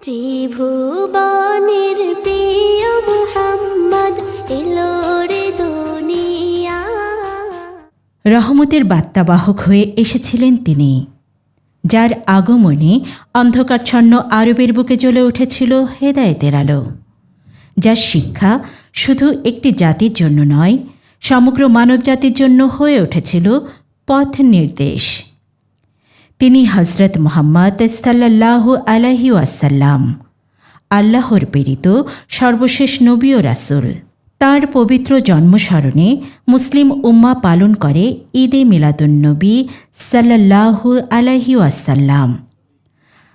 ত্রিভুবনের প্রিয় মুহাম্মদ এলো রে দুনিয়া। রহমতের বার্তাবাহক হয়ে এসেছিলেন তিনি, যার আগমনে অন্ধকারচ্ছন্ন আরবের বুকে জ্বলে উঠেছিল হেদায়েতের আলো, যার শিক্ষা শুধু একটি জাতির জন্য নয়, সমগ্র মানবজাতির জন্য হয়ে উঠেছিল পথ নির্দেশ। তিনি হজরত মুহাম্মদ সাল্লাল্লাহু আলাইহি ওয়াসাল্লাম, আল্লাহর প্রেরিত সর্বশেষ নবী ও রাসূল। তাঁর পবিত্র জন্মস্মরণে মুসলিম উম্মাহ পালন করে ঈদে মিলাদুন্নবী সাল্লাল্লাহু আলাইহি ওয়াসাল্লাম।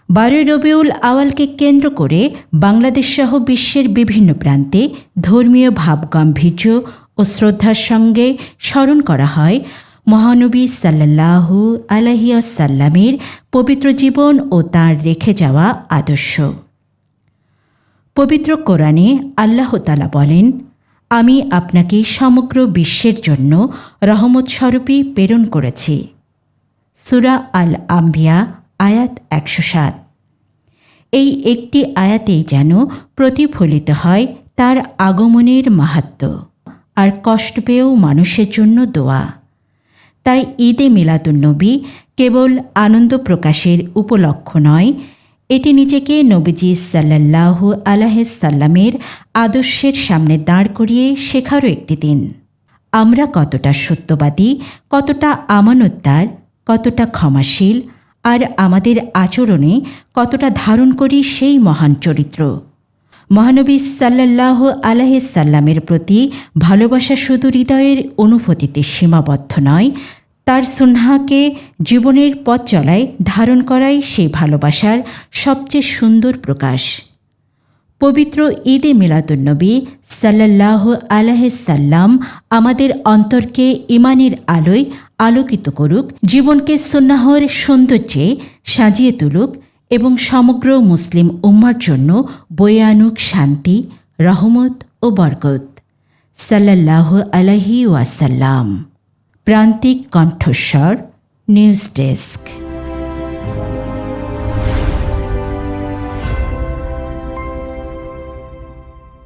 12 রবিউল আওয়ালকে কেন্দ্র করে বাংলাদেশসহ বিশ্বের বিভিন্ন প্রান্তে ধর্মীয় ভাবগাম্ভীর্য ও শ্রদ্ধার সঙ্গে স্মরণ করা হয় মহানবী সাল্লাল্লাহু আলাইহি ওয়াসাল্লামের পবিত্র জীবন ও তাঁর রেখে যাওয়া আদর্শ। পবিত্র কোরআনে আল্লাহ তাআলা বলেন, আমি আপনাকে সমগ্র বিশ্বের জন্য রহমত স্বরূপই প্রেরণ করেছি। সূরা আল আম্বিয়া আয়াত 107। এই একটি আয়াতেই যেন প্রতিফলিত হয় তার আগমনের মাহাত্ম্য আর কষ্ট পেয়েও মানুষের জন্য দোয়া। তাই ঈদে মিলাদুন্নবী কেবল আনন্দ প্রকাশের উপলক্ষ নয়, এটি নিজেকে নবীজি সাল্লাল্লাহু আলাইহি সাল্লামের আদর্শের সামনে দাঁড় করিয়ে শেখারও একটি দিন। আমরা কতটা সত্যবাদী, কতটা আমানতদার, কতটা ক্ষমাশীল, আর আমাদের আচরণে কতটা ধারণ করি সেই মহান চরিত্র। মহানবী সাল্লাল্লাহু আলাইহি সাল্লামের প্রতি ভালোবাসা শুধু হৃদয়ের অনুভূতিতে সীমাবদ্ধ নয়, তার সুন্নাহকে জীবনের পথ চলায় ধারণ করাই সেই ভালোবাসার সবচেয়ে সুন্দর প্রকাশ। পবিত্র ঈদে মিলাদুন্নবী সাল্লাল্লাহু আলাইহি সাল্লাম আমাদের অন্তরকে ঈমানের আলোয় আলোকিত করুক, জীবনকে সুন্নাহর সৌন্দর্যে সাজিয়ে তুলুক এবং সমগ্র মুসলিম উম্মার জন্য বয়ে আনুক শান্তি, রহমত ও বরকত। সাল্লাল্লাহু আলাইহি ওয়াসাল্লাম। প্রান্তিক কণ্ঠস্বর, নিউজ ডেস্ক।